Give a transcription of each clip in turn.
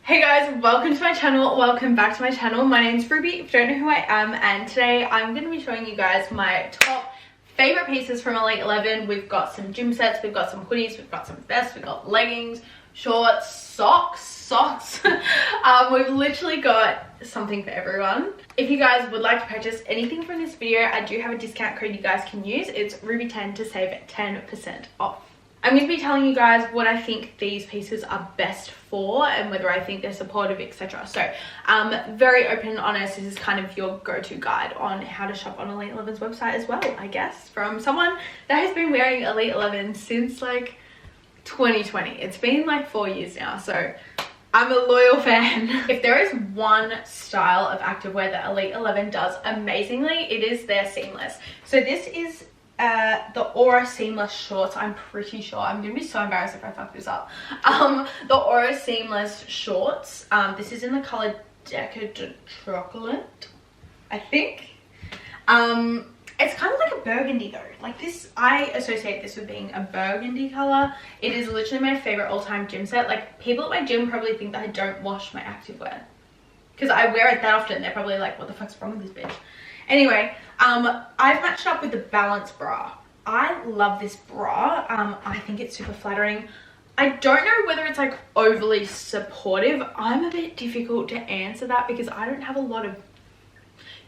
Hey guys, welcome to my channel, welcome back to my channel. My name's Ruby, if you don't know who I am, and today I'm going to be showing you guys my top favorite pieces from Elite 11. We've got some gym sets, we've got some hoodies, we've got some vests, we've got leggings, shorts, socks. We've literally got something for everyone. If you guys would like to purchase anything from this video, I do have a discount code you guys can use. It's Ruby10 to save 10% off. I'm going to be telling you guys what I think these pieces are best for and whether I think they're supportive, etc. So very open and honest. This is kind of your go-to guide on how to shop on Elite 11's website as well, I guess, from someone that has been wearing Elite 11 since like 2020. It's been like 4 years now, so I'm a loyal fan. If there is one style of activewear that Elite 11 does amazingly, it is their seamless. So this is the Aura seamless shorts. I'm pretty sure, I'm gonna be so embarrassed if I fuck this up. The Aura seamless shorts. This is in the color Decadent Chocolate, I think. It's kind of like a burgundy though. Like this, I associate this with being a burgundy color. It is literally my favorite all-time gym set. Like people at my gym probably think that I don't wash my activewear because I wear it that often. They're probably like, what the fuck's wrong with this bitch? Anyway, I've matched up with the Balance bra. I love this bra. I think it's super flattering. I don't know whether it's like overly supportive. I'm a bit difficult to answer that because I don't have a lot of,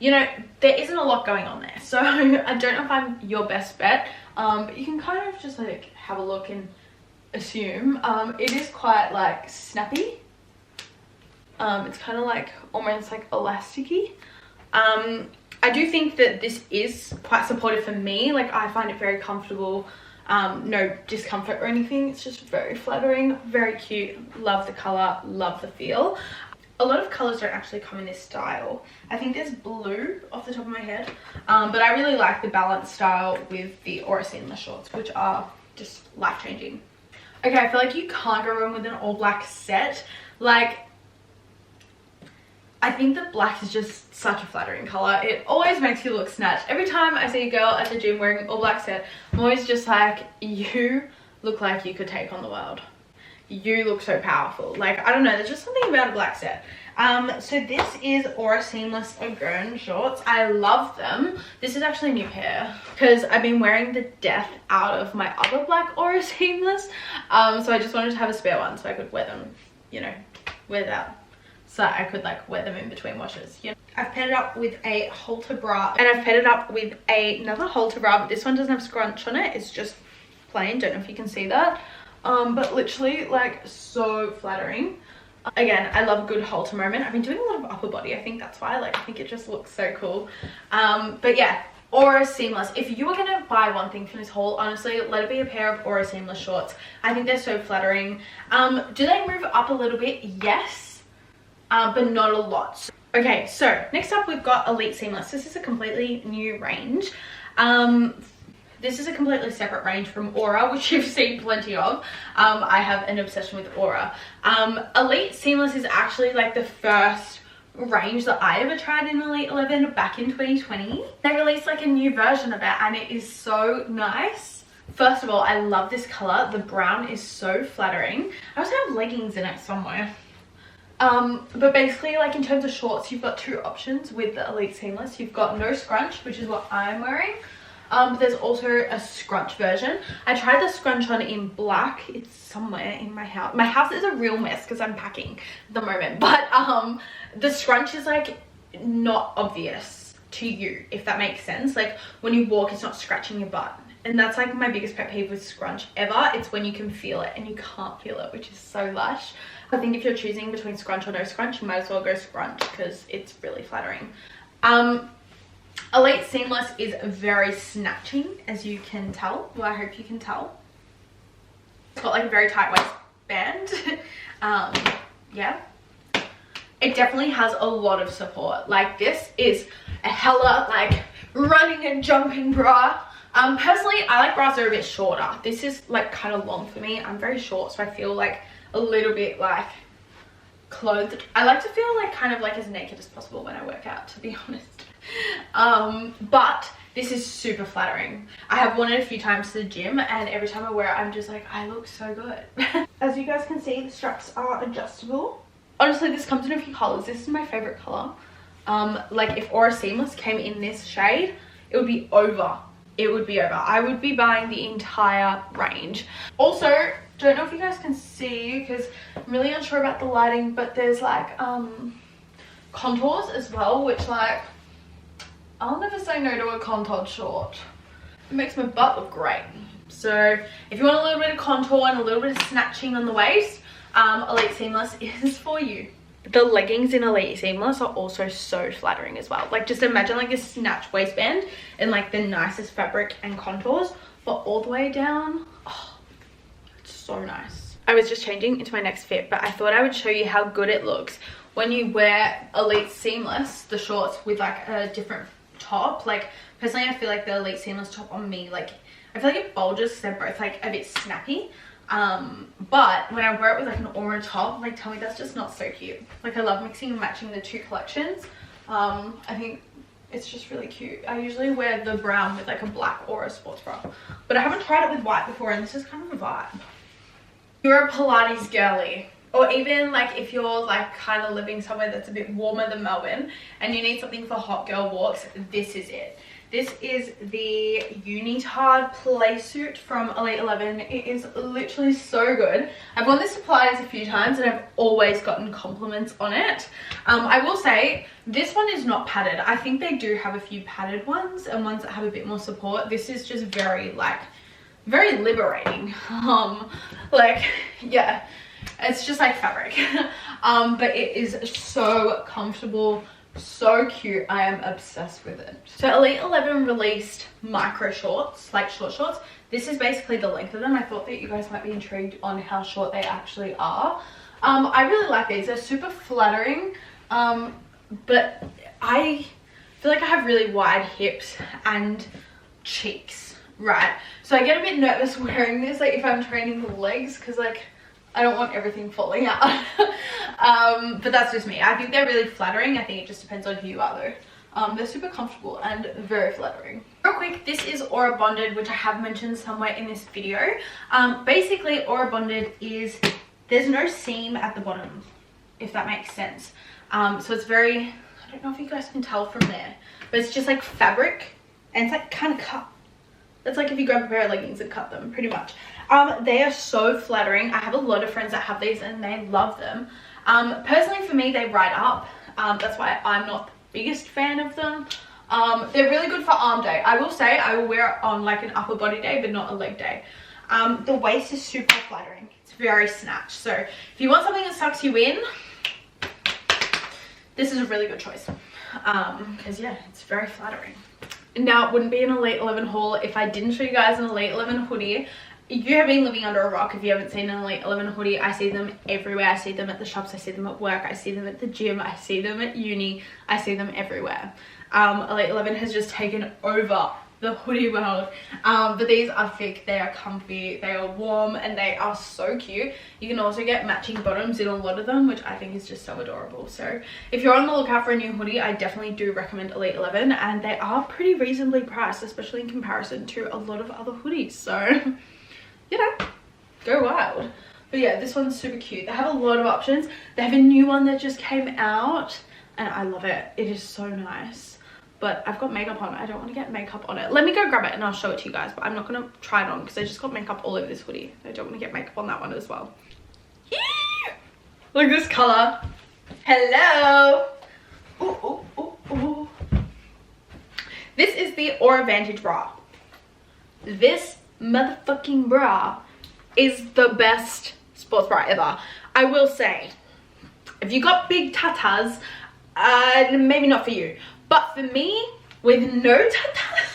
you know, there isn't a lot going on there. So I don't know if I'm your best bet. But you can kind of just like have a look and assume. It is quite like snappy. It's kind of like almost like elasticy. I do think that this is quite supportive for me. Like I find it very comfortable, no discomfort or anything. It's just very flattering, very cute. Love the color, love the feel. A lot of colors don't actually come in this style. I think there's blue off the top of my head, but I really like the Balance style with the Aura seamless shorts, which are just life-changing. Okay, I feel like you can't go wrong with an all black set. Like, I think that black is just such a flattering color. It always makes you look snatched. Every time I see a girl at the gym wearing an all black set, I'm always just like, you look like you could take on the world. You look so powerful. Like, I don't know, there's just something about a black set. So this is Aura seamless Again shorts. I love them. This is actually a new pair because I've been wearing the death out of my other black Aura seamless. So I just wanted to have a spare one so I could wear them, you know, wear that. So I could like wear them in between washes. Yeah. I've paired it up with a halter bra and I've paired it up with another halter bra, but this one doesn't have scrunch on it. It's just plain. Don't know if you can see that. But literally like so flattering. Again, I love a good halter moment. I've been doing a lot of upper body. I think that's why. Like I think it just looks so cool. But yeah, Aura seamless. If you were gonna buy one thing from this haul, honestly, let it be a pair of Aura seamless shorts. I think they're so flattering. Do they move up a little bit? Yes. But not a lot. Okay, so next up we've got Elite Seamless. This is a completely new range. This is a completely separate range from Aura, which you've seen plenty of. I have an obsession with Aura. Elite Seamless is actually like the first range that I ever tried in Elite 11 back in 2020. They released like a new version of it and it is so nice. First of all, I love this color. The brown is so flattering. I also have leggings in it somewhere. But basically, like in terms of shorts, you've got two options with the Elite Seamless. You've got no scrunch, which is what I'm wearing. But there's also a scrunch version. I tried the scrunch on in black. It's somewhere in my house. My house is a real mess because I'm packing at the moment. But the scrunch is like not obvious to you, if that makes sense. Like when you walk, it's not scratching your butt. And that's like my biggest pet peeve with scrunch ever. It's when you can feel it and you can't feel it, which is so lush. I think if you're choosing between scrunch or no scrunch, you might as well go scrunch because it's really flattering. Elite Seamless is very snatching, as you can tell. Well, I hope you can tell. It's got like a very tight waistband. Yeah. It definitely has a lot of support. Like this is a hella like running and jumping bra. Personally, I like bras that are a bit shorter. This is like kind of long for me. I'm very short, so I feel like a little bit like clothed. I like to feel like kind of like as naked as possible when I work out, to be honest. But this is super flattering. I have worn it a few times to the gym and every time I wear it I'm just like, I look so good. As you guys can see, the straps are adjustable. honestly, this comes in a few colors. This is my favorite color. Like if Aura Seamless came in this shade, it would be over. It would be over. I would be buying the entire range. Also, don't know if you guys can see because I'm really unsure about the lighting, but there's like contours as well, which like I'll never say no to a contoured short. It makes my butt look great. So if you want a little bit of contour and a little bit of snatching on the waist, Elite Seamless is for you. The leggings in Elite Seamless are also so flattering as well. Like just imagine like this snatch waistband and like the nicest fabric and contours, but all the way down. Oh, it's so nice. I was just changing into my next fit, but I thought I would show you how good it looks when you wear Elite Seamless, the shorts, with like a different top. Like personally, I feel like the Elite Seamless top on me, like I feel like it bulges because they're both like a bit snappy. But when I wear it with like an Aura top, like tell me that's just not so cute. Like I love mixing and matching the two collections. I think it's just really cute. I usually wear the brown with like a black Aura sports bra, but I haven't tried it with white before, and this is kind of a vibe. You're a Pilates girly, or even like if you're like kind of living somewhere that's a bit warmer than Melbourne and you need something for hot girl walks, this is it. This is the Unitard play suit from Elite 11. It is literally so good. I've worn this to Pilates a few times and I've always gotten compliments on it. I will say this one is not padded. I think they do have a few padded ones and ones that have a bit more support. This is just very like, very liberating. Like, yeah, it's just like fabric. But it is so comfortable. So cute. I am obsessed with it. So Elite 11 released micro shorts, like short shorts. This is basically the length of them. I thought that you guys might be intrigued on how short they actually are. I really like these. They're super flattering, but I feel like I have really wide hips and cheeks, right? So I get a bit nervous wearing this, like if I'm training the legs, because like I don't want everything falling out. But that's just me. I think they're really flattering. I think it just depends on who you are though. They're super comfortable and very flattering. Real quick, this is Aura Bonded, which I have mentioned somewhere in this video. Basically Aura Bonded is, there's no seam at the bottom, if that makes sense. So it's very, I don't know if you guys can tell from there, but it's just like fabric and it's like kind of cut. It's like if you grab a pair of leggings and cut them, pretty much. They are so flattering. I have a lot of friends that have these and they love them. Personally for me, they ride up. That's why I'm not the biggest fan of them. They're really good for arm day. I will say I will wear it on like an upper body day, but not a leg day. The waist is super flattering. It's very snatched. So if you want something that sucks you in, this is a really good choice. Because yeah, it's very flattering. Now, it wouldn't be an Elite 11 haul if I didn't show you guys an Elite 11 hoodie. If you have been living under a rock, if you haven't seen an Elite 11 hoodie, I see them everywhere. I see them at the shops, I see them at work, I see them at the gym, I see them at uni, I see them everywhere. Elite 11 has just taken over the hoodie world. But these are thick, they are comfy, they are warm, and they are so cute. You can also get matching bottoms in a lot of them, which I think is just so adorable. So if you're on the lookout for a new hoodie, I definitely do recommend Elite 11, and they are pretty reasonably priced, especially in comparison to a lot of other hoodies. So you know, go wild. But yeah, this one's super cute. They have a lot of options. They have a new one that just came out and I love it. It is so nice. But I've got makeup on. I don't want to get makeup on it. Let me go grab it and I'll show it to you guys, but I'm not going to try it on because I just got makeup all over this hoodie. I don't want to get makeup on that one as well. Look at this color. Hello. Ooh, ooh, ooh, ooh. This is the Aura Vantage bra. This motherfucking bra is the best sports bra ever. I will say, if you got big tatas, maybe not for you, but for me with no tatas,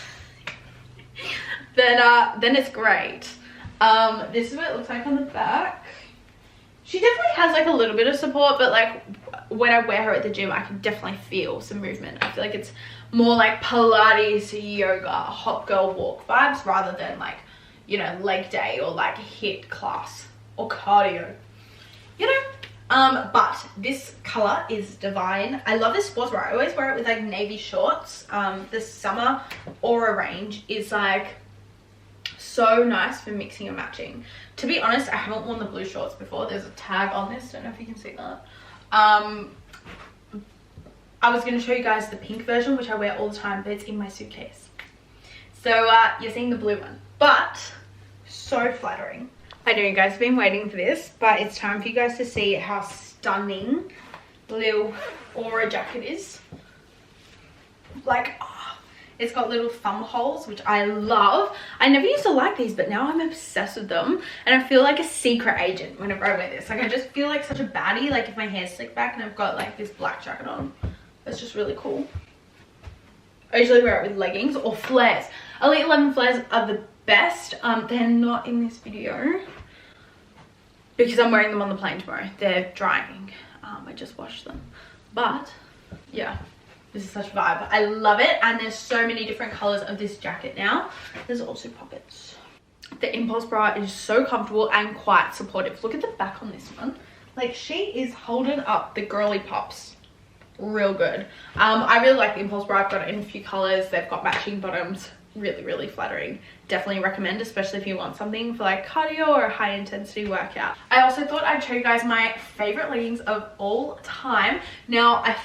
then it's great. This is what it looks like on the back. She definitely has like a little bit of support, but like when I wear her at the gym, I can definitely feel some movement. I feel like it's more like Pilates, yoga, hot girl walk vibes rather than like, you know, leg day or like HIIT class or cardio, you know. But this color is divine. I love this sports bra. I always wear it with like navy shorts. The summer Aura range is like so nice for mixing and matching. To be honest, I haven't worn the blue shorts before. There's a tag on this, don't know if you can see that. I was going to show you guys the pink version, which I wear all the time, but it's in my suitcase. So you're seeing the blue one, but so flattering. I know you guys have been waiting for this, but it's time for you guys to see how stunning the little Aura jacket is. Like, oh, it's got little thumb holes, which I love. I never used to like these, but now I'm obsessed with them, and I feel like a secret agent whenever I wear this. Like, I just feel like such a baddie, like if my hair's slicked back and I've got like this black jacket on. It's just really cool. I usually wear it with leggings or flares. Elite 11 flares are the best. They're not in this video because I'm wearing them on the plane tomorrow. They're drying. I just washed them, but yeah, this is such a vibe. I love it, and there's so many different colors of this jacket now. There's also pockets. The Impulse bra is so comfortable and quite supportive. Look at the back on this one. Like, she is holding up the girly pops real good. I really like the Impulse bra. I've got it in a few colors. They've got matching bottoms. Really flattering. Definitely recommend, especially if you want something for like cardio or a high intensity workout. I also thought I'd show you guys my favorite leggings of all time. Now I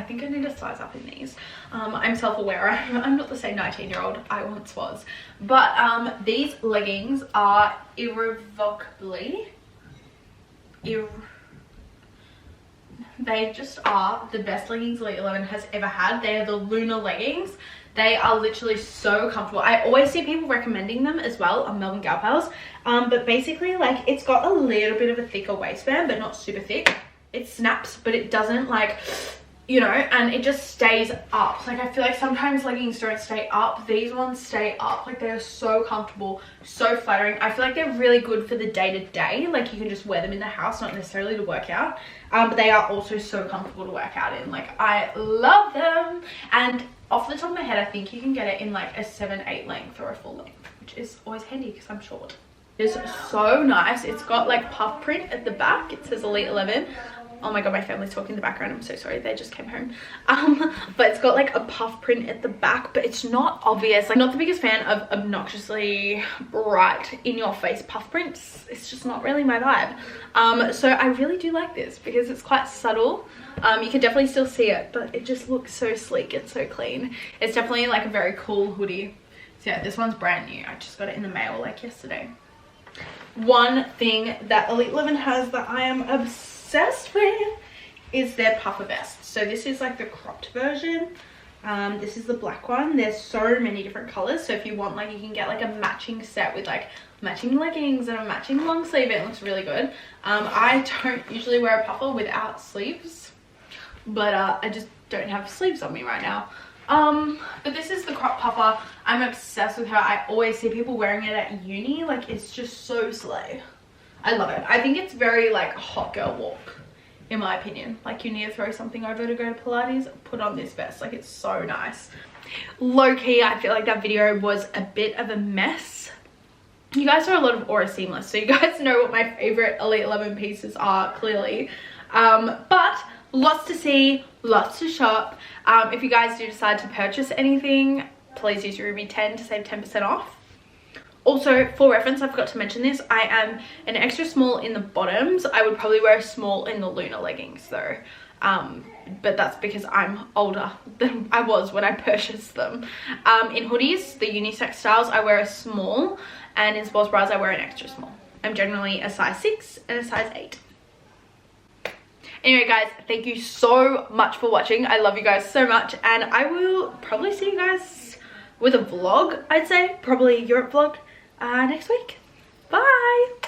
think I need to size up in these. I'm self-aware. I'm not the same 19-year-old I once was, but these leggings are irrevocably they just are the best leggings Elite 11 has ever had. They are the Lunar leggings. They are literally so comfortable. I always see people recommending them as well on Melbourne Gal Pals. But basically, like, it's got a little bit of a thicker waistband, but not super thick. It snaps, but it doesn't, like, you know, and it just stays up. Like, I feel like sometimes leggings don't stay up. These ones stay up. Like, they are so comfortable, so flattering. I feel like they're really good for the day-to-day. Like, you can just wear them in the house, not necessarily to work out. But they are also so comfortable to work out in. Like, I love them. And off the top of my head, I think you can get it in like a 7/8 length or a full length, which is always handy because I'm short. It's so nice. It's got like puff print at the back. It says Elite 11. Oh my god, my family's talking in the background. I'm so sorry, they just came home. But it's got like a puff print at the back, but it's not obvious. Like, not the biggest fan of obnoxiously bright in your face puff prints. It's just not really my vibe. So I really do like this because it's quite subtle. You can definitely still see it, but it just looks so sleek and so clean. It's definitely like a very cool hoodie. So yeah, this one's brand new. I just got it in the mail like yesterday. One thing that Elite 11 has that I am obsessed with is their puffer vest. So this is like the cropped version. This is the black one. There's so many different colors, so if you want, like, you can get like a matching set with like matching leggings and a matching long sleeve. It looks really good. I don't usually wear a puffer without sleeves, but I just don't have sleeves on me right now. But this is the crop puffer. I'm obsessed with her. I always see people wearing it at uni. Like, it's just so slay. I love it. I think it's very like a hot girl walk, in my opinion. Like, you need to throw something over to go to Pilates, put on this vest. Like, it's so nice. Low-key, I feel like that video was a bit of a mess. You guys saw a lot of Aura Seamless, so you guys know what my favorite Elite 11 pieces are, clearly. But lots to see, lots to shop. If you guys do decide to purchase anything, please use your Ruby10 to save 10% off. Also, for reference, I forgot to mention this, I am an extra small in the bottoms. I would probably wear a small in the Lunar leggings though. But that's because I'm older than I was when I purchased them. In hoodies, the unisex styles, I wear a small, and in sports bras, I wear an extra small. I'm generally a size 6 and a size 8. Anyway guys, thank you so much for watching. I love you guys so much, and I will probably see you guys with a vlog, I'd say. Probably a Europe vlog next week. Bye!